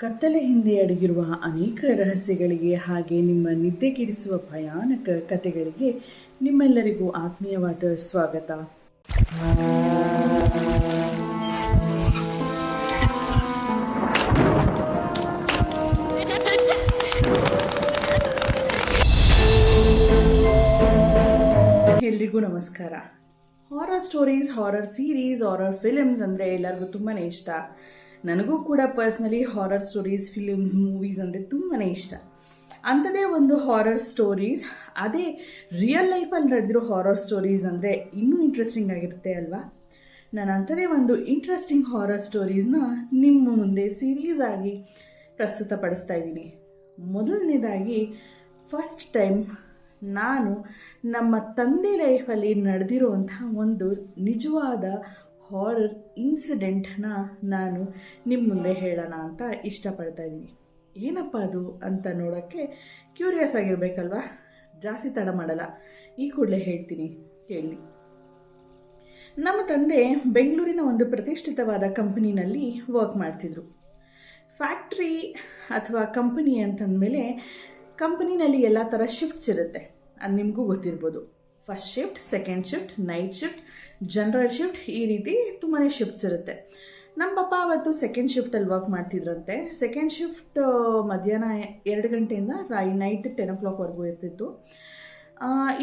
ಕತ್ತಲೆ ಹಿಂದೆ ಅಡಗಿರುವ ಅನೇಕ ರಹಸ್ಯಗಳಿಗೆ ಹಾಗೆ ನಿಮ್ಮ ನಿದ್ದೆ ಕೆಡಿಸುವ ಭಯಾನಕ ಕಥೆಗಳಿಗೆ ನಿಮ್ಮೆಲ್ಲರಿಗೂ ಆತ್ಮೀಯವಾದ ಸ್ವಾಗತ. ಎಲ್ರಿಗೂ ನಮಸ್ಕಾರ. Horror stories, horror series, horror films ಅಂದರೆ ಎಲ್ಲರಿಗೂ ತುಂಬಾ ಇಷ್ಟ. ನನಗೂ ಕೂಡ personally horror stories, films, movies ಅಂದರೆ ತುಂಬಾ ಇಷ್ಟ. ಅಂಥದ್ದೇ ಒಂದು ಹಾರರ್ ಸ್ಟೋರೀಸ್, ಅದೇ ರಿಯಲ್ ಲೈಫಲ್ಲಿ ನಡೆದಿರೋ ಹಾರರ್ ಸ್ಟೋರೀಸ್ ಅಂದರೆ ಇನ್ನೂ ಇಂಟ್ರೆಸ್ಟಿಂಗ್ ಆಗಿರುತ್ತೆ ಅಲ್ವಾ? ನಾನು ಅಂಥದ್ದೇ ಒಂದು ಇಂಟ್ರೆಸ್ಟಿಂಗ್ ಹಾರರ್ ಸ್ಟೋರೀಸ್ನ ನಿಮ್ಮ ಮುಂದೆ ಸೀರೀಸ್ ಆಗಿ ಪ್ರಸ್ತುತಪಡಿಸ್ತಾ ಇದ್ದೀನಿ. ಮೊದಲನೇದಾಗಿ ಫಸ್ಟ್ ಟೈಮ್ ನಾನು ನಮ್ಮ ತಂದೆ ಲೈಫಲ್ಲಿ ನಡೆದಿರುವಂತಹ ಒಂದು ನಿಜವಾದ ಹಾರರ್ ಇನ್ಸಿಡೆಂಟ್ನ ನಾನು ನಿಮ್ಮ ಮುಂದೆ ಹೇಳೋಣ ಅಂತ ಇಷ್ಟಪಡ್ತಾ ಇದ್ದೀನಿ. ಏನಪ್ಪ ಅದು ಅಂತ ನೋಡೋಕ್ಕೆ ಕ್ಯೂರಿಯಸ್ ಆಗಿರಬೇಕಲ್ವಾ? ಜಾಸ್ತಿ ತಡ ಮಾಡಲ್ಲ, ಈ ಕೂಡಲೇ ಹೇಳ್ತೀನಿ, ಕೇಳಿ. ನಮ್ಮ ತಂದೆ ಬೆಂಗಳೂರಿನ ಒಂದು ಪ್ರತಿಷ್ಠಿತವಾದ ಕಂಪನಿನಲ್ಲಿ ವರ್ಕ್ ಮಾಡ್ತಿದ್ರು. ಫ್ಯಾಕ್ಟ್ರಿ ಅಥವಾ ಕಂಪನಿ ಅಂತಂದಮೇಲೆ ಕಂಪನಿನಲ್ಲಿ ಎಲ್ಲ ಥರ ಶಿಫ್ಟ್ಸ್ ಇರುತ್ತೆ, ಅದು ನಿಮಗೂ ಗೊತ್ತಿರ್ಬೋದು. First shift, second shift, night shift, general shift, ಈ ರೀತಿ ತುಂಬಾ ಶಿಫ್ಟ್ಸ್ ಇರುತ್ತೆ. ನಮ್ಮ ಪಪ್ಪ ಅವತ್ತು ಸೆಕೆಂಡ್ ಶಿಫ್ಟಲ್ಲಿ ವರ್ಕ್ ಮಾಡ್ತಿದ್ರಂತೆ. ಸೆಕೆಂಡ್ ಶಿಫ್ಟ್ ಮಧ್ಯಾಹ್ನ 2 ಗಂಟೆಯಿಂದ ನೈಟ್ 10 o'clockವರೆಗೂ ಇರ್ತಿತ್ತು.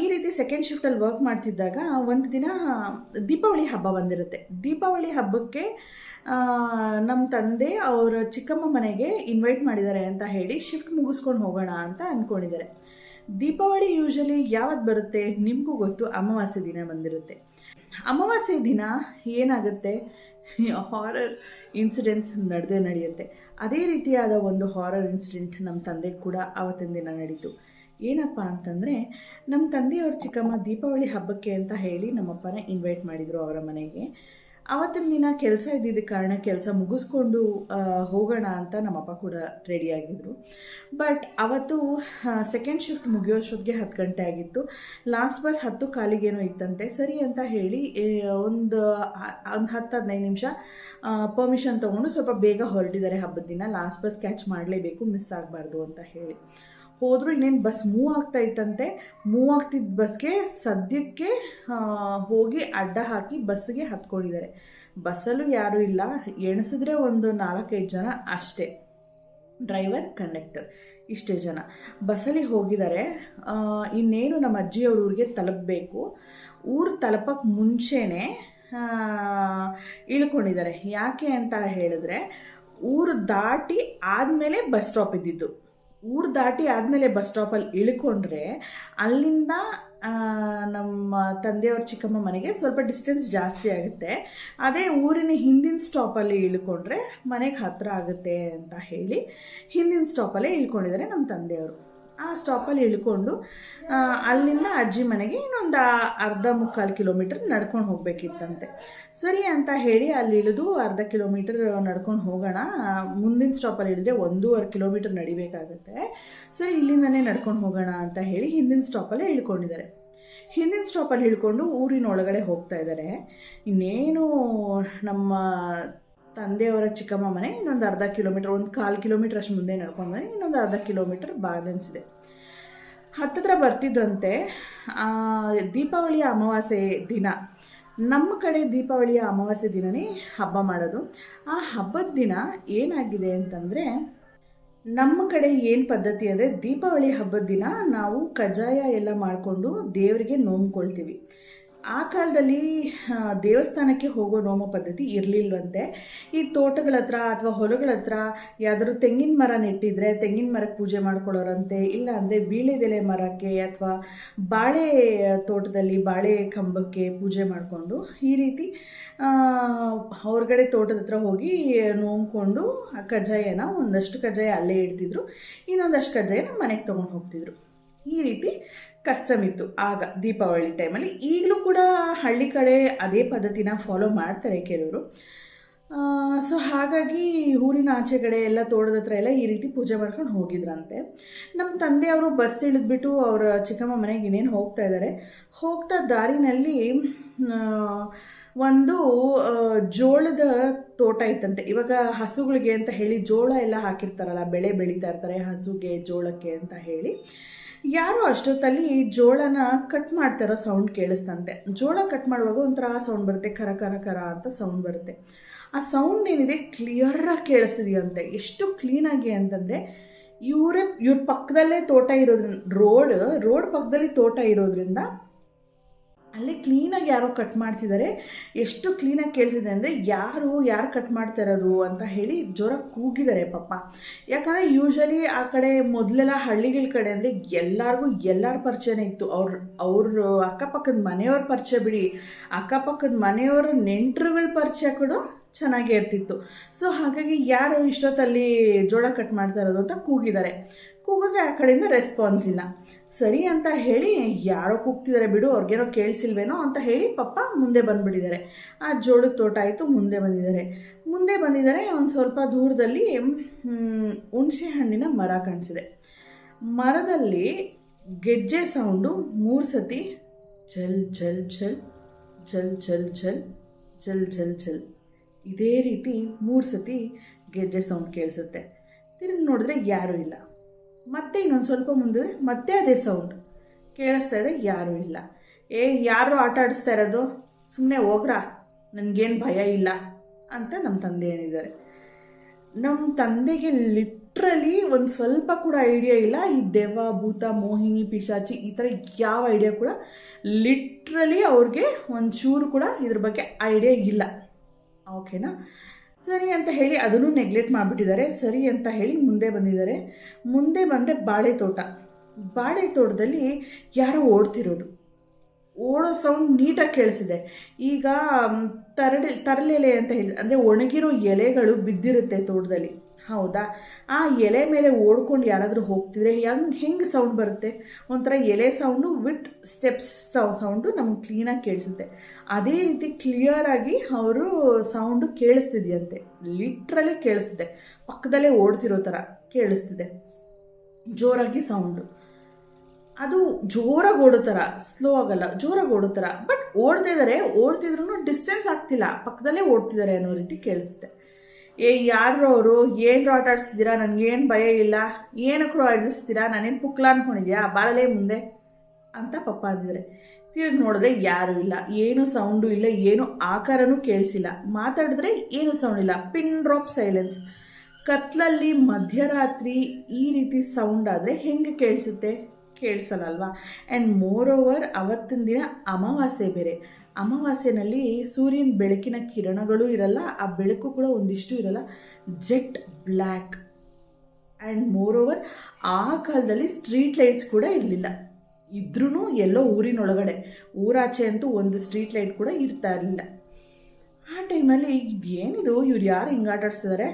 ಈ ರೀತಿ ಸೆಕೆಂಡ್ ಶಿಫ್ಟಲ್ಲಿ ವರ್ಕ್ ಮಾಡ್ತಿದ್ದಾಗ ಒಂದು ದಿನ ದೀಪಾವಳಿ ಹಬ್ಬ ಬಂದಿರುತ್ತೆ. ದೀಪಾವಳಿ ಹಬ್ಬಕ್ಕೆ ನಮ್ಮ ತಂದೆ ಅವರ ಚಿಕ್ಕಮ್ಮ ಮನೆಗೆ ಇನ್ವೈಟ್ ಮಾಡಿದ್ದಾರೆ ಅಂತ ಹೇಳಿ ಶಿಫ್ಟ್ ಮುಗಿಸ್ಕೊಂಡು ಹೋಗೋಣ ಅಂತ ಅಂದ್ಕೊಂಡಿದ್ದಾರೆ. ದೀಪಾವಳಿ ಯೂಶಲಿ ಯಾವತ್ತು ಬರುತ್ತೆ ನಿಮಗೂ ಗೊತ್ತು, ಅಮಾವಾಸ್ಯೆ ದಿನ ಬಂದಿರುತ್ತೆ. ಅಮಾವಾಸ್ಯೆ ದಿನ ಏನಾಗುತ್ತೆ, ಹಾರರ್ ಇನ್ಸಿಡೆಂಟ್ಸ್ ನಡೆಯುತ್ತೆ. ಅದೇ ರೀತಿಯಾದ ಒಂದು ಹಾರರ್ ಇನ್ಸಿಡೆಂಟ್ ನಮ್ಮ ತಂದೆಗೆ ಕೂಡ ಆವತ್ತಿನ ದಿನ ನಡೀತು. ಏನಪ್ಪ ಅಂತಂದರೆ, ನಮ್ಮ ತಂದೆಯವ್ರ ಚಿಕ್ಕಮ್ಮ ದೀಪಾವಳಿ ಹಬ್ಬಕ್ಕೆ ಅಂತ ಹೇಳಿ ನಮ್ಮಪ್ಪನ ಇನ್ವೈಟ್ ಮಾಡಿದರು ಅವರ ಮನೆಗೆ. ಆವತ್ತಿನ ದಿನ ಕೆಲಸ ಇದ್ದಿದ್ದ ಕಾರಣ ಕೆಲಸ ಮುಗಿಸ್ಕೊಂಡು ಹೋಗೋಣ ಅಂತ ನಮ್ಮಪ್ಪ ಕೂಡ ರೆಡಿಯಾಗಿದ್ದರು. ಬಟ್ ಅವತ್ತು ಸೆಕೆಂಡ್ ಶಿಫ್ಟ್ ಮುಗಿಯೋಷ್ಟೊತ್ತಿಗೆ 10 ಗಂಟೆ ಆಗಿತ್ತು. ಲಾಸ್ಟ್ ಬಸ್ 10 ಕಾಲಿಗೇನೋ ಇತ್ತಂತೆ. ಸರಿ ಅಂತ ಹೇಳಿ ಒಂದು 10-15 ನಿಮಿಷ ಪರ್ಮಿಷನ್ ತೊಗೊಂಡು ಸ್ವಲ್ಪ ಬೇಗ ಹೊರಟಿದ್ದಾರೆ. ಹಬ್ಬದ ದಿನ ಲಾಸ್ಟ್ ಬಸ್ ಕ್ಯಾಚ್ ಮಾಡಲೇಬೇಕು, ಮಿಸ್ ಆಗಬಾರ್ದು ಅಂತ ಹೇಳಿ ಹೋದರು. ಇನ್ನೇನು ಬಸ್ ಮೂವ್ ಆಗ್ತಾ ಇತ್ತಂತೆ. ಮೂವ್ ಆಗ್ತಿದ್ದ ಬಸ್ಗೆ ಸದ್ಯಕ್ಕೆ ಹೋಗಿ ಅಡ್ಡ ಹಾಕಿ ಬಸ್ಸಿಗೆ ಹತ್ಕೊಂಡಿದ್ದಾರೆ. ಬಸ್ಸಲ್ಲೂ ಯಾರೂ ಇಲ್ಲ, ಎಣಿಸಿದ್ರೆ ಒಂದು 4-5 ಜನ ಅಷ್ಟೇ, ಡ್ರೈವರ್, ಕಂಡಕ್ಟರ್, ಇಷ್ಟೇ ಜನ ಬಸ್ಸಲ್ಲಿ ಹೋಗಿದ್ದಾರೆ. ಇನ್ನೇನು ನಮ್ಮ ಅಜ್ಜಿಯವ್ರ ಊರಿಗೆ ತಲುಪಬೇಕು. ಊರು ತಲುಪಕ್ಕೆ ಮುಂಚೆನೇ ಇಳ್ಕೊಂಡಿದ್ದಾರೆ. ಯಾಕೆ ಅಂತ ಹೇಳಿದ್ರೆ, ಊರು ದಾಟಿ ಆದಮೇಲೆ ಬಸ್ ಸ್ಟಾಪ್ ಇದ್ದಿದ್ದು. ಊರು ದಾಟಿ ಆದಮೇಲೆ ಬಸ್ ಸ್ಟಾಪಲ್ಲಿ ಇಳ್ಕೊಂಡ್ರೆ ಅಲ್ಲಿಂದ ನಮ್ಮ ತಂದೆಯವ್ರ ಚಿಕ್ಕಮ್ಮ ಮನೆಗೆ ಸ್ವಲ್ಪ ಡಿಸ್ಟೆನ್ಸ್ ಜಾಸ್ತಿ ಆಗುತ್ತೆ. ಅದೇ ಊರಿನ ಹಿಂದಿನ ಸ್ಟಾಪಲ್ಲಿ ಇಳ್ಕೊಂಡ್ರೆ ಮನೆಗೆ ಹತ್ತಿರ ಆಗುತ್ತೆ ಅಂತ ಹೇಳಿ ಹಿಂದಿನ ಸ್ಟಾಪಲ್ಲೇ ಇಳ್ಕೊಂಡಿದ್ದಾರೆ ನಮ್ಮ ತಂದೆಯವರು. ಆ ಸ್ಟಾಪಲ್ಲಿ ಇಳ್ಕೊಂಡು ಅಲ್ಲಿಂದ ಅಜ್ಜಿ ಮನೆಗೆ ಇನ್ನೊಂದು 1/2-3/4 ಕಿಲೋಮೀಟರ್ ನಡ್ಕೊಂಡು ಹೋಗಬೇಕಿತ್ತಂತೆ. ಸರಿ ಅಂತ ಹೇಳಿ ಅಲ್ಲಿ ಇಳಿದು 1/2 ಕಿಲೋಮೀಟರ್ ನಡ್ಕೊಂಡು ಹೋಗೋಣ, ಮುಂದಿನ ಸ್ಟಾಪಲ್ಲಿ ಇಳಿದ್ರೆ 1.5 ಕಿಲೋಮೀಟರ್ ನಡಿಬೇಕಾಗುತ್ತೆ, ಸರಿ ಇಲ್ಲಿಂದನೇ ನಡ್ಕೊಂಡು ಹೋಗೋಣ ಅಂತ ಹೇಳಿ ಹಿಂದಿನ ಸ್ಟಾಪಲ್ಲೇ ಇಳ್ಕೊಂಡಿದ್ದಾರೆ. ಹಿಂದಿನ ಸ್ಟಾಪಲ್ಲಿ ಇಳ್ಕೊಂಡು ಊರಿನೊಳಗಡೆ ಹೋಗ್ತಾ ಇದ್ದಾರೆ. ಇನ್ನೇನು ನಮ್ಮ ತಂದೆಯವರ ಚಿಕ್ಕಮ್ಮ ಮನೆ ಇನ್ನೊಂದು 1/2 ಕಿಲೋಮೀಟರ್, 1/4 ಕಿಲೋಮೀಟರ್ ಅಷ್ಟು ಮುಂದೆ ನಡ್ಕೊಂಡು ಬಂದರೆ ಇನ್ನೊಂದು 1/2 ಕಿಲೋಮೀಟರ್ ಬ್ಯಾಲೆನ್ಸ್ ಇದೆ. ಹತ್ತಿರ ಬರ್ತಿದ್ದಂತೆ ದೀಪಾವಳಿಯ ಅಮಾವಾಸ್ಯೆ ದಿನ, ನಮ್ಮ ಕಡೆ ದೀಪಾವಳಿಯ ಅಮಾವಾಸ್ಯೆ ದಿನವೇ ಹಬ್ಬ ಮಾಡೋದು. ಆ ಹಬ್ಬದ ದಿನ ಏನಾಗಿದೆ ಅಂತಂದರೆ, ನಮ್ಮ ಕಡೆ ಏನು ಪದ್ಧತಿ ಅಂದರೆ, ದೀಪಾವಳಿ ಹಬ್ಬದ ದಿನ ನಾವು ಕಜ್ಜಾಯ ಎಲ್ಲ ಮಾಡಿಕೊಂಡು ದೇವರಿಗೆ ನೋಮ್ಕೊಳ್ತೀವಿ. ಆ ಕಾಲದಲ್ಲಿ ದೇವಸ್ಥಾನಕ್ಕೆ ಹೋಗೋ ನೋಮ ಪದ್ಧತಿ ಇರಲಿಲ್ವಂತೆ. ಈ ತೋಟಗಳ ಹತ್ರ ಅಥವಾ ಹೊಲಗಳ ಹತ್ರ ಯಾವ್ದಾದ್ರು ತೆಂಗಿನ ಮರ ನೆಟ್ಟಿದ್ರೆ ತೆಂಗಿನ ಮರಕ್ಕೆ ಪೂಜೆ ಮಾಡ್ಕೊಳ್ಳೋರಂತೆ, ಇಲ್ಲ ಅಂದರೆ ವೀಳ್ಯದೆಲೆ ಮರಕ್ಕೆ ಅಥವಾ ಬಾಳೆ ತೋಟದಲ್ಲಿ ಬಾಳೆ ಕಂಬಕ್ಕೆ ಪೂಜೆ ಮಾಡಿಕೊಂಡು ಈ ರೀತಿ ಹೊರಗಡೆ ತೋಟದ ಹತ್ರ ಹೋಗಿ ನೋಮ್ಕೊಂಡು ಆ ಕಜ್ಜಾಯನ ಒಂದಷ್ಟು ಕಜ್ಜಾಯ ಅಲ್ಲೇ ಇಡ್ತಿದ್ರು, ಇನ್ನೊಂದಷ್ಟು ಕಜ್ಜಾಯನ ಮನೆಗೆ ತೊಗೊಂಡು ಹೋಗ್ತಿದ್ರು. ಈ ರೀತಿ ಕಸ್ಟಮ್ ಇತ್ತು ಆಗ ದೀಪಾವಳಿ ಟೈಮಲ್ಲಿ. ಈಗಲೂ ಕೂಡ ಹಳ್ಳಿ ಕಡೆ ಅದೇ ಪದ್ಧತಿನ ಫಾಲೋ ಮಾಡ್ತಾರೆ ಕೆಲವರು. ಸೊ ಹಾಗಾಗಿ ಊರಿನ ಆಚೆ ಕಡೆ ಎಲ್ಲ ತೋಟದ ಹತ್ರ ಎಲ್ಲ ಈ ರೀತಿ ಪೂಜೆ ಮಾಡ್ಕೊಂಡು ಹೋಗಿದ್ರಂತೆ. ನಮ್ಮ ತಂದೆಯವರು ಬಸ್ ಇಳಿದ್ಬಿಟ್ಟು ಅವರ ಚಿಕ್ಕಮ್ಮ ಮನೆಗೆ ಇನ್ನೇನು ಹೋಗ್ತಾ ಇದ್ದಾರೆ. ಹೋಗ್ತಾ ದಾರಿನಲ್ಲಿ ಒಂದು ಜೋಳದ ತೋಟ ಇತ್ತಂತೆ. ಇವಾಗ ಹಸುಗಳಿಗೆ ಅಂತ ಹೇಳಿ ಜೋಳ ಎಲ್ಲ ಹಾಕಿರ್ತಾರಲ್ಲ, ಬೆಳೆ ಬೆಳೀತಾ ಇರ್ತಾರೆ ಹಸುಗೆ ಜೋಳಕ್ಕೆ ಅಂತ ಹೇಳಿ. ಯಾರೋ ಅಷ್ಟೊತ್ತಲ್ಲಿ ಜೋಳನ ಕಟ್ ಮಾಡ್ತಾರೋ ಸೌಂಡ್ ಕೇಳಿಸ್ತಂತೆ. ಜೋಳ ಕಟ್ ಮಾಡುವಾಗ ಒಂಥರ ಸೌಂಡ್ ಬರುತ್ತೆ, ಕರ ಕರ ಕರ ಅಂತ ಸೌಂಡ್ ಬರುತ್ತೆ. ಆ ಸೌಂಡ್ ಏನಿದೆ ಕ್ಲಿಯರಾಗಿ ಕೇಳಿಸ್ತಿದೆಯಂತೆ. ಎಷ್ಟು ಕ್ಲೀನಾಗಿ ಅಂತಂದರೆ ಇವ್ರ ಪಕ್ಕದಲ್ಲೇ ತೋಟ ಇರೋದ್ರಿಂದ, ರೋಡ್ ಪಕ್ಕದಲ್ಲಿ ತೋಟ ಇರೋದ್ರಿಂದ ಅಲ್ಲಿ ಕ್ಲೀನಾಗಿ ಯಾರೋ ಕಟ್ ಮಾಡ್ತಿದ್ದಾರೆ. ಎಷ್ಟು ಕ್ಲೀನಾಗಿ ಕೇಳಿಸಿದೆ ಅಂದರೆ ಯಾರು ಕಟ್ ಮಾಡ್ತಾ ಇರೋದು ಅಂತ ಹೇಳಿ ಜೋರಾಗಿ ಕೂಗಿದ್ದಾರೆ ಪಾಪ. ಯಾಕಂದರೆ ಯೂಶ್ವಲಿ ಆ ಕಡೆ ಮೊದಲೆಲ್ಲ ಹಳ್ಳಿಗಳ ಕಡೆ ಅಂದರೆ ಎಲ್ಲರಿಗೂ ಎಲ್ಲರ ಪರಿಚಯನೇ ಇತ್ತು. ಅವ್ರ ಅಕ್ಕಪಕ್ಕದ ಮನೆಯವ್ರ ಪರಿಚಯ ಬಿಡಿ, ಅಕ್ಕಪಕ್ಕದ ಮನೆಯವ್ರ ನೆಂಟರುಗಳ ಪರಿಚಯ ಕೂಡ ಚೆನ್ನಾಗೇ ಇರ್ತಿತ್ತು. ಸೊ ಹಾಗಾಗಿ ಯಾರು ಇಷ್ಟೊತ್ತಲ್ಲಿ ಜೋಳ ಕಟ್ ಮಾಡ್ತಾ ಇರೋದು ಅಂತ ಕೂಗಿದ್ದಾರೆ. ಕೂಗಿದ್ರೆ ಆ ಕಡೆಯಿಂದ ರೆಸ್ಪಾನ್ಸ್ ಇಲ್ಲ. ಸರಿ ಅಂತ ಹೇಳಿ ಯಾರೋ ಕೂಗ್ತಿದ್ದಾರೆ ಬಿಡು, ಅವ್ರಿಗೇನೋ ಕೇಳಿಸಿಲ್ವೇನೋ ಅಂತ ಹೇಳಿ ಪಾಪ ಮುಂದೆ ಬಂದುಬಿಟ್ಟಿದ್ದಾರೆ. ಆ ಜೋಳದ ತೋಟ ಆಯಿತು, ಮುಂದೆ ಬಂದಿದ್ದಾರೆ. ಒಂದು ಸ್ವಲ್ಪ ದೂರದಲ್ಲಿ ಹುಣಸೆ ಹಣ್ಣಿನ ಮರ ಕಾಣಿಸಿದೆ. ಮರದಲ್ಲಿ ಗೆಜ್ಜೆ ಸೌಂಡು 3 ಸತಿ ಛಲ್ ಛಲ್ ಛಲ್ ಛಲ್ ಛಲ್ ಛಲ್ ಛಲ್ ಛಲ್ ಛಲ್ ಇದೇ ರೀತಿ 3 ಸತಿ ಗೆಜ್ಜೆ ಸೌಂಡ್ ಕೇಳಿಸುತ್ತೆ. ತಿರುಗಿ ನೋಡಿದ್ರೆ ಯಾರೂ ಇಲ್ಲ. ಮತ್ತೆ ಇನ್ನೊಂದು ಸ್ವಲ್ಪ ಮುಂದೆ ಮತ್ತೆ ಅದೇ ಸೌಂಡ್ ಕೇಳಿಸ್ತಾ ಇದೆ, ಯಾರೂ ಇಲ್ಲ. ಯಾರು ಆಟ ಆಡಿಸ್ತಾ ಇರೋದು, ಸುಮ್ಮನೆ ಹೋಗ್ರಾ, ನನಗೇನು ಭಯ ಇಲ್ಲ ಅಂತ ನಮ್ಮ ತಂದೆ ಏನಿದ್ದಾರೆ. ನಮ್ಮ ತಂದೆಗೆ ಲಿಟ್ರಲಿ ಒಂದು ಸ್ವಲ್ಪ ಕೂಡ ಐಡಿಯಾ ಇಲ್ಲ. ಈ ದೆವ್ವ, ಭೂತ, ಮೋಹಿನಿ, ಪಿಶಾಚಿ ಈ ಥರ ಯಾವ ಐಡಿಯಾ ಕೂಡ ಲಿಟ್ರಲಿ ಅವ್ರಿಗೆ ಒಂಚೂರು ಕೂಡ ಇದ್ರ ಬಗ್ಗೆ ಐಡಿಯಾ ಇಲ್ಲ. ಓಕೆನಾ? ಸರಿ ಅಂತ ಹೇಳಿ ಅದನ್ನು ನೆಗ್ಲೆಕ್ಟ್ ಮಾಡಿಬಿಟ್ಟಿದ್ದಾರೆ. ಸರಿ ಅಂತ ಹೇಳಿ ಮುಂದೆ ಬಂದರೆ ಬಾಳೆ ತೋಟದಲ್ಲಿ ಯಾರೋ ಓಡೋ ಸೌಂಡ್ ನೀಟಾಗಿ ಕೇಳಿಸಿದೆ. ಈಗ ತರಲೆಲೆ ಅಂತ ಹೇಳಿ ಅಂದರೆ ಒಣಗಿರೋ ಎಲೆಗಳು ಬಿದ್ದಿರುತ್ತೆ ತೋಟದಲ್ಲಿ, ಹೌದಾ? ಆ ಎಲೆ ಮೇಲೆ ಓಡ್ಕೊಂಡು ಯಾರಾದರೂ ಹೋಗ್ತಿದ್ರೆ ಹೆಂಗೆ ಸೌಂಡ್ ಬರುತ್ತೆ? ಒಂಥರ ಎಲೆ ಸೌಂಡು ವಿತ್ ಸ್ಟೆಪ್ಸ್ ಸೌಂಡು ನಮ್ಗೆ ಕ್ಲೀನಾಗಿ ಕೇಳಿಸುತ್ತೆ. ಅದೇ ರೀತಿ ಕ್ಲಿಯರಾಗಿ ಅವರು ಸೌಂಡು ಕೇಳಿಸ್ತಿದೆಯಂತೆ. ಲಿಟ್ರಲಿ ಕೇಳಿಸ್ತಿದೆ, ಪಕ್ಕದಲ್ಲೇ ಓಡ್ತಿರೋ ಥರ ಕೇಳಿಸ್ತಿದೆ. ಜೋರಾಗಿ ಸೌಂಡು, ಅದು ಜೋರಾಗಿ ಓಡೋ ಥರ, ಸ್ಲೋ ಆಗಲ್ಲ, ಜೋರಾಗಿ ಓಡೋ ಥರ. ಬಟ್ ಓಡ್ತಿದ್ರು ಡಿಸ್ಟೆನ್ಸ್ ಆಗ್ತಿಲ್ಲ, ಪಕ್ಕದಲ್ಲೇ ಓಡ್ತಿದ್ದಾರೆ ಅನ್ನೋ ರೀತಿ ಕೇಳಿಸುತ್ತೆ. ಯಾರು ಅವರು, ಏನು ಆಟ ಆಡಿಸ್ತಿದ್ದೀರಾ, ನನಗೇನು ಭಯ ಇಲ್ಲ, ಏನಕ್ಕೂ ಆಡಿಸ್ತೀರಾ, ನಾನೇನು ಪುಕ್ಲ ಅಂದ್ಕೊಂಡಿದ್ಯಾ, ಬಾರಲೇ ಮುಂದೆ ಅಂತ ಪಪ್ಪ ಅಂದಿದ್ದಾರೆ. ತಿರುಗಿ ನೋಡಿದ್ರೆ ಯಾರೂ ಇಲ್ಲ, ಏನು ಸೌಂಡು ಇಲ್ಲ, ಏನು ಆಕಾರನೂ ಕೇಳಿಸಿಲ್ಲ. ಮಾತಾಡಿದ್ರೆ ಏನು ಸೌಂಡ್ ಇಲ್ಲ, ಪಿನ್ ಡ್ರಾಪ್ ಸೈಲೆನ್ಸ್. ಕತ್ಲಲ್ಲಿ ಮಧ್ಯರಾತ್ರಿ ಈ ರೀತಿ ಸೌಂಡ್ ಆದರೆ ಹೆಂಗೆ ಕೇಳಿಸುತ್ತೆ? ಕೇಳಿಸಲ್ಲ ಅಲ್ವಾ? ಆ್ಯಂಡ್ ಮೋರ್ ಓವರ್ ಅವತ್ತಿನ ದಿನ ಅಮಾವಾಸ್ಯೆ ಬೇರೆ. ಅಮಾವಾಸ್ಯೆನಲ್ಲಿ ಸೂರ್ಯನ ಬೆಳಕಿನ ಕಿರಣಗಳು ಇರಲ್ಲ, ಆ ಬೆಳಕು ಕೂಡ ಒಂದಿಷ್ಟು ಇರಲ್ಲ, jet black. And more over ಆ ಕಾಲದಲ್ಲಿ ಸ್ಟ್ರೀಟ್ ಲೈಟ್ಸ್ ಕೂಡ ಇರಲಿಲ್ಲ. ಇದ್ರೂ ಎಲ್ಲೋ ಊರಿನೊಳಗಡೆ, ಊರಾಚೆ ಅಂತೂ ಒಂದು ಸ್ಟ್ರೀಟ್ ಲೈಟ್ ಕೂಡ ಇರ್ತಾ ಇರಲಿಲ್ಲ. ಆ ಟೈಮಲ್ಲಿ ಇದೇನಿದು, ಇವ್ರು ಯಾರು ಹಿಂಗೆ ಆಟ ಆಡಿಸ್ತಿದ್ದಾರೆ,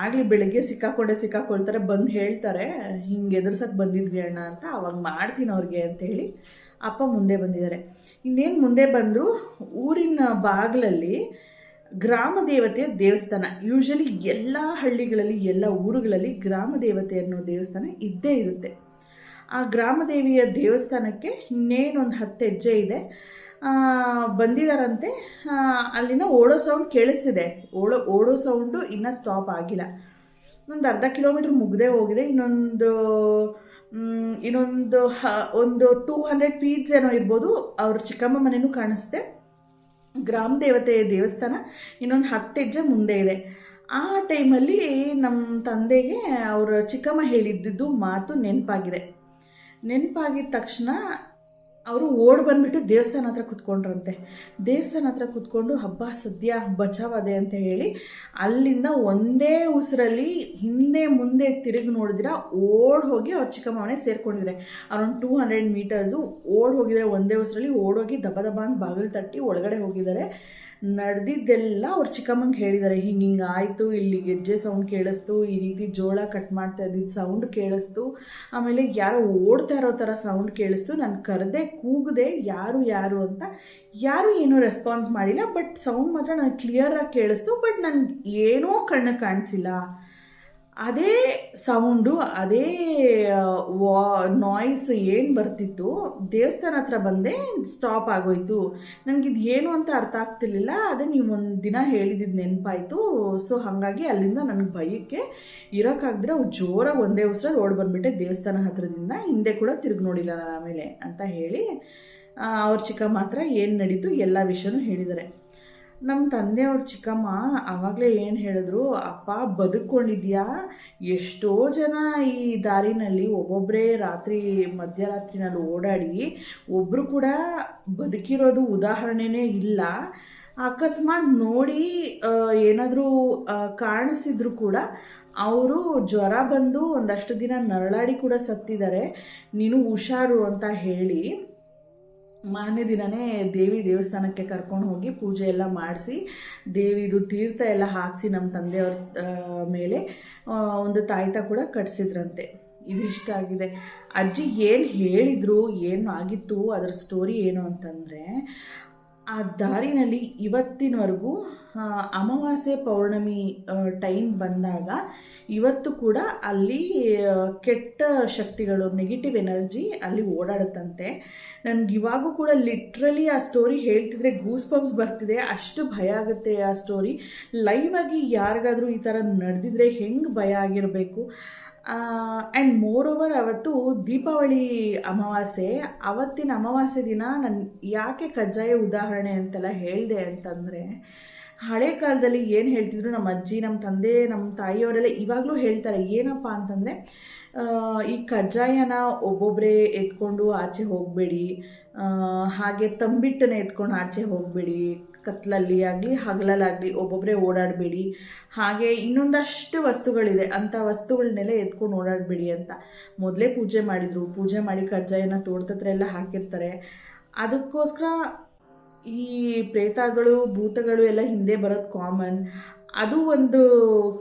ಆಗಲಿ ಬೆಳಗ್ಗೆ ಸಿಕ್ಕಾಕೊಳ್ತಾರೆ, ಬಂದು ಹೇಳ್ತಾರೆ ಹಿಂಗೆ ಎದುರ್ಸಕ್ಕೆ ಬಂದಿದ್ವಿ ಅಣ್ಣ ಅಂತ, ಅವಾಗ ಮಾಡ್ತೀನಿ ಅವ್ರಿಗೆ ಅಂತ ಹೇಳಿ ಅಪ್ಪ ಮುಂದೆ ಬಂದಿದ್ದಾರೆ. ಇನ್ನೇನು ಮುಂದೆ ಬಂದು ಊರಿನ ಬಾಗಿಲಲ್ಲಿ ಗ್ರಾಮ ದೇವತೆಯ ದೇವಸ್ಥಾನ. ಯೂಶ್ವಲಿ ಎಲ್ಲ ಹಳ್ಳಿಗಳಲ್ಲಿ, ಎಲ್ಲ ಊರುಗಳಲ್ಲಿ ಗ್ರಾಮ ದೇವತೆ ಅನ್ನೋ ದೇವಸ್ಥಾನ ಇದ್ದೇ ಇರುತ್ತೆ. ಆ ಗ್ರಾಮದೇವಿಯ ದೇವಸ್ಥಾನಕ್ಕೆ ಇನ್ನೇನೊಂದು 10 ಹೆಜ್ಜೆ ಇದೆ. ಬಂದಿದ್ದಾರಂತೆ. ಅಲ್ಲಿನ ಓಡೋ ಸೌಂಡ್ ಕೇಳಿಸ್ತಿದೆ. ಓಡೋ ಸೌಂಡು ಇನ್ನೂ ಸ್ಟಾಪ್ ಆಗಿಲ್ಲ. ಒಂದು ಅರ್ಧ ಕಿಲೋಮೀಟ್ರ್ ಮುಗ್ದೇ ಹೋಗಿದೆ. ಇನ್ನೊಂದು 200 ಫೀಟ್ಸ್ ಏನೋ ಇರ್ಬೋದು. ಅವ್ರ ಚಿಕ್ಕಮ್ಮ ಮನೆಯೂ ಕಾಣಿಸುತ್ತೆ. ಗ್ರಾಮ ದೇವತೆಯ ದೇವಸ್ಥಾನ ಇನ್ನೊಂದು 10 ಹೆಜ್ಜೆ ಮುಂದೆ ಇದೆ. ಆ ಟೈಮಲ್ಲಿ ನಮ್ಮ ತಂದೆಗೆ ಅವ್ರ ಚಿಕ್ಕಮ್ಮ ಹೇಳಿದ್ದಿದ್ದು ಮಾತು ನೆನಪಾಗಿದ ತಕ್ಷಣ ಅವರು ಬಂದುಬಿಟ್ಟು ದೇವಸ್ಥಾನ ಹತ್ರ ಕುತ್ಕೊಂಡ್ರಂತೆ. ದೇವಸ್ಥಾನ ಹತ್ರ ಕುತ್ಕೊಂಡು ಹಬ್ಬ ಸದ್ಯ ಬಚಾವಾದೆ ಅಂತ ಹೇಳಿ ಅಲ್ಲಿಂದ ಒಂದೇ ಉಸಿರಲ್ಲಿ ಹಿಂದೆ ಮುಂದೆ ತಿರುಗಿ ನೋಡಿದಿರ ಹೋಗಿ ಅವ್ರ ಚಿಕ್ಕಮ್ಮ ಮನೆ ಸೇರ್ಕೊಂಡಿದ್ದಾರೆ. ಅರೌಂಡ್ 200 ಮೀಟರ್ಸು ಹೋಗಿದ್ದಾರೆ. ಒಂದೇ ಉಸಿರಲ್ಲಿ ಓಡೋಗಿ ದಬ ಅಂತ ಬಾಗಿಲು ತಟ್ಟಿ ಒಳಗಡೆ ಹೋಗಿದ್ದಾರೆ. ನಡೆದಿದ್ದೆಲ್ಲ ಅವ್ರ ಚಿಕ್ಕಮ್ಮಂಗೆ ಹೇಳಿದ್ದಾರೆ. ಹಿಂಗೆ ಆಯಿತು, ಇಲ್ಲಿ ಗೆಜ್ಜೆ ಸೌಂಡ್ ಕೇಳಿಸ್ತು, ಈ ರೀತಿ ಜೋಳ ಕಟ್ ಮಾಡ್ತಾ ಇದ್ದಿದ್ದು ಸೌಂಡ್ ಕೇಳಿಸ್ತು, ಆಮೇಲೆ ಯಾರೋ ಓಡ್ತಾ ಇರೋ ಥರ ಸೌಂಡ್ ಕೇಳಿಸ್ತು, ನಾನು ಕರೆದೆ, ಕೂಗಿದೆ, ಯಾರು ಅಂತ. ಯಾರೂ ಏನೂ ರೆಸ್ಪಾನ್ಸ್ ಮಾಡಿಲ್ಲ. ಬಟ್ ಸೌಂಡ್ ಮಾತ್ರ ನನಗೆ ಕ್ಲಿಯರಾಗಿ ಕೇಳಿಸ್ತು. ಬಟ್ ನನಗೆ ಏನೋ ಕಣ್ಣು ಕಾಣಿಸಿಲ್ಲ ಅದೇ ಸೌಂಡು, ಅದೇ ನಾಯ್ಸ್ ಏನು ಬರ್ತಿತ್ತು, ದೇವಸ್ಥಾನ ಹತ್ರ ಬಂದೆ ಸ್ಟಾಪ್ ಆಗೋಯ್ತು. ನನಗಿದು ಏನು ಅಂತ ಅರ್ಥ ಆಗ್ತಿರ್ಲಿಲ್ಲ. ಅದೇ ನೀವು ಒಂದು ದಿನ ಹೇಳಿದ್ದು ನೆನಪಾಯಿತು. ಸೊ ಹಾಗಾಗಿ ಅಲ್ಲಿಂದ ನನಗೆ ಭಯಕ್ಕೆ ಇರೋಕ್ಕಾಗದ್ರೆ ಅವ್ರು ಜೋರಾಗಿ ಒಂದೇ ಉಸಿರಲ್ಲಿ ಓಡ್ ಬಂದುಬಿಟ್ಟೆ ದೇವಸ್ಥಾನ ಹತ್ರದಿಂದ. ಹಿಂದೆ ಕೂಡ ತಿರುಗಿ ನೋಡಿಲ್ಲ ನಾನು ಆಮೇಲೆ ಅಂತ ಹೇಳಿ ಅವ್ರ ಚಿಕ್ಕಮ್ಮ ಹತ್ರ ಏನು ನಡೀತು ಎಲ್ಲ ವಿಷಯನೂ ಹೇಳಿದ್ದಾರೆ. ನಮ್ಮ ತಂದೆಯವ್ರ ಚಿಕ್ಕಮ್ಮ ಆವಾಗಲೇ ಏನು ಹೇಳಿದ್ರು, ಅಪ್ಪ ಬದುಕೊಂಡಿದ್ಯಾ, ಎಷ್ಟೋ ಜನ ಈ ದಾರಿನಲ್ಲಿ ಒಬ್ಬೊಬ್ಬರೇ ರಾತ್ರಿ ಮಧ್ಯರಾತ್ರಿನಲ್ಲಿ ಓಡಾಡಿ ಒಬ್ಬರು ಕೂಡ ಬದುಕಿರೋದು ಉದಾಹರಣೆನೇ ಇಲ್ಲ. ಅಕಸ್ಮಾತ್ ನೋಡಿ ಏನಾದರೂ ಕಾಣಿಸಿದ್ರು ಕೂಡ ಅವರು ಜ್ವರ ಬಂದು ಒಂದಷ್ಟು ದಿನ ನರಳಾಡಿ ಕೂಡ ಸತ್ತಿದ್ದಾರೆ, ನೀನು ಹುಷಾರು ಅಂತ ಹೇಳಿ ಮಾರನೇ ದಿನವೇ ದೇವಿ ದೇವಸ್ಥಾನಕ್ಕೆ ಕರ್ಕೊಂಡು ಹೋಗಿ ಪೂಜೆ ಎಲ್ಲ ಮಾಡಿಸಿ ದೇವಿದು ತೀರ್ಥ ಎಲ್ಲ ಹಾಕಿಸಿ ನಮ್ಮ ತಂದೆಯವ್ರ ಮೇಲೆ ಒಂದು ತಾಯ್ತ ಕೂಡ ಕಟ್ಸಿದ್ರಂತೆ. ಇದಿಷ್ಟ ಆಗಿದೆ. ಅಜ್ಜಿ ಏನು ಹೇಳಿದರು, ಏನು ಆಗಿತ್ತು, ಅದರ ಸ್ಟೋರಿ ಏನು ಅಂತಂದರೆ, ಆ ದಾರಿನಲ್ಲಿ ಇವತ್ತಿನವರೆಗೂ ಅಮಾವಾಸ್ಯೆ ಪೌರ್ಣಮಿ ಟೈಮ್ ಬಂದಾಗ ಇವತ್ತು ಕೂಡ ಅಲ್ಲಿ ಕೆಟ್ಟ ಶಕ್ತಿಗಳು, ನೆಗೆಟಿವ್ ಎನರ್ಜಿ ಅಲ್ಲಿ ಓಡಾಡುತ್ತಂತೆ. ನನಗೆ ಇವಾಗೂ ಕೂಡ ಲಿಟ್ರಲಿ ಆ ಸ್ಟೋರಿ ಹೇಳ್ತಿದ್ರೆ ಗೂಸ್ ಬಂಪ್ಸ್ ಬರ್ತಿದೆ, ಅಷ್ಟು ಭಯ ಆಗುತ್ತೆ ಆ ಸ್ಟೋರಿ. ಲೈವ್ ಆಗಿ ಯಾರಿಗಾದರೂ ಈ ಥರ ನಡೆದಿದ್ರೆ ಹೆಂಗೆ ಭಯ ಆಗಿರಬೇಕು. ಆ್ಯಂಡ್ ಮೋರ್ ಓವರ್ ಅವತ್ತು ದೀಪಾವಳಿ ಅಮಾವಾಸ್ಯೆ, ಅವತ್ತಿನ ಅಮಾವಾಸ್ಯೆ ದಿನ ನಾನು ಯಾಕೆ ಕಜ್ಜಾಯ ಉದಾಹರಣೆ ಅಂತೆಲ್ಲ ಹೇಳಿದೆ ಅಂತಂದರೆ, ಹಳೆ ಕಾಲದಲ್ಲಿ ಏನು ಹೇಳ್ತಿದ್ರು ನಮ್ಮ ಅಜ್ಜಿ, ನಮ್ಮ ತಂದೆ, ನಮ್ಮ ತಾಯಿಯವರೆಲ್ಲ ಇವಾಗಲೂ ಹೇಳ್ತಾರೆ. ಏನಪ್ಪ ಅಂತಂದರೆ, ಈ ಕಜ್ಜಾಯನ ಒಬ್ಬೊಬ್ಬರೇ ಎತ್ಕೊಂಡು ಆಚೆ ಹೋಗಬೇಡಿ, ಹಾಗೆ ತಂಬಿಟ್ಟನೆ ಎತ್ಕೊಂಡು ಆಚೆ ಹೋಗಬೇಡಿ, ಕತ್ಲಲ್ಲಿ ಆಗಲಿ ಹಗಲಲ್ಲಾಗಲಿ ಒಬ್ಬೊಬ್ಬರೇ ಓಡಾಡಬೇಡಿ, ಹಾಗೆ ಇನ್ನೊಂದಷ್ಟು ವಸ್ತುಗಳಿದೆ ಅಂಥ ವಸ್ತುಗಳನ್ನೆಲ್ಲ ಎತ್ಕೊಂಡು ಓಡಾಡಬೇಡಿ ಅಂತ ಮೊದಲೇ ಪೂಜೆ ಮಾಡಿದರು. ಪೂಜೆ ಮಾಡಿ ಕಜ್ಜಾಯನ ತೋಟದತ್ರ ಎಲ್ಲ ಹಾಕಿರ್ತಾರೆ. ಅದಕ್ಕೋಸ್ಕರ ಈ ಪ್ರೇತಗಳು ಭೂತಗಳು ಎಲ್ಲ ಹಿಂದೆ ಬರೋದು ಕಾಮನ್. ಅದು ಒಂದು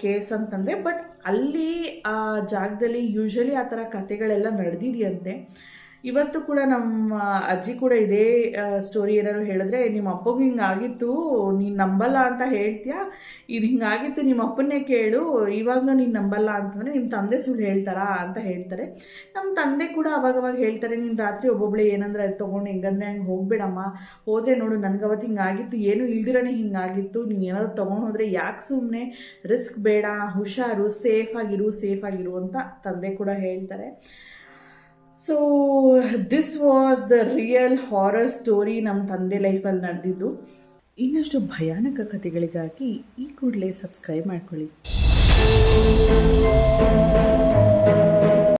ಕೇಸ್ ಅಂತಂದರೆ, ಬಟ್ ಅಲ್ಲಿ ಆ ಜಾಗದಲ್ಲಿ ಯೂಶ್ವಲಿ ಆ ಥರ ಕಥೆಗಳೆಲ್ಲ ನಡೆದಿದೆಯಂತೆ. ಇವತ್ತು ಕೂಡ ನಮ್ಮ ಅಜ್ಜಿ ಕೂಡ ಇದೇ ಸ್ಟೋರಿ ಏನಾದ್ರು ಹೇಳಿದ್ರೆ, ನಿಮ್ಮ ಅಪ್ಪಗೂ ಹಿಂಗಾಗಿತ್ತು, ನೀನು ನಂಬಲ್ಲ ಅಂತ ಹೇಳ್ತೀಯಾ, ಇದು ಹಿಂಗಾಗಿತ್ತು ನಿಮ್ಮ ಅಪ್ಪನ್ನೇ ಕೇಳು, ಇವಾಗಲೂ ನೀನು ನಂಬಲ್ಲ ಅಂತಂದರೆ ನಿಮ್ಮ ತಂದೆ ಸುಳ್ಳು ಹೇಳ್ತಾರಾ ಅಂತ ಹೇಳ್ತಾರೆ. ನಮ್ಮ ತಂದೆ ಕೂಡ ಅವಾಗವಾಗ ಹೇಳ್ತಾರೆ, ನೀನು ರಾತ್ರಿ ಒಬ್ಬೊಬ್ಬಳೆ ಏನಂದ್ರೆ ಅದು ತೊಗೊಂಡು ಹೆಂಗಂದ್ರೆ ಹಂಗೆ ಹೋಗ್ಬೇಡಮ್ಮ, ಹೋದರೆ ನೋಡು ನನಗೆ ಅವತ್ತು ಹಿಂಗಾಗಿತ್ತು, ಏನೂ ಇಲ್ದಿರನೇ ಹಿಂಗಾಗಿತ್ತು, ನೀನು ಏನಾದರೂ ತೊಗೊಂಡು ಹೋದರೆ ಯಾಕೆ ಸುಮ್ಮನೆ, ರಿಸ್ಕ್ ಬೇಡ, ಹುಷಾರು, ಸೇಫಾಗಿರು ಅಂತ ತಂದೆ ಕೂಡ ಹೇಳ್ತಾರೆ. So this was the real horror story ನಮ್ಮ ತಂದೆ ಲೈಫಲ್ಲಿ ನಡೆದಿದ್ದು. ಇನ್ನಷ್ಟು ಭಯಾನಕ ಕಥೆಗಳಿಗಾಗಿ ಈ ಕೂಡಲೇ ಸಬ್ಸ್ಕ್ರೈಬ್ ಮಾಡ್ಕೊಳ್ಳಿ.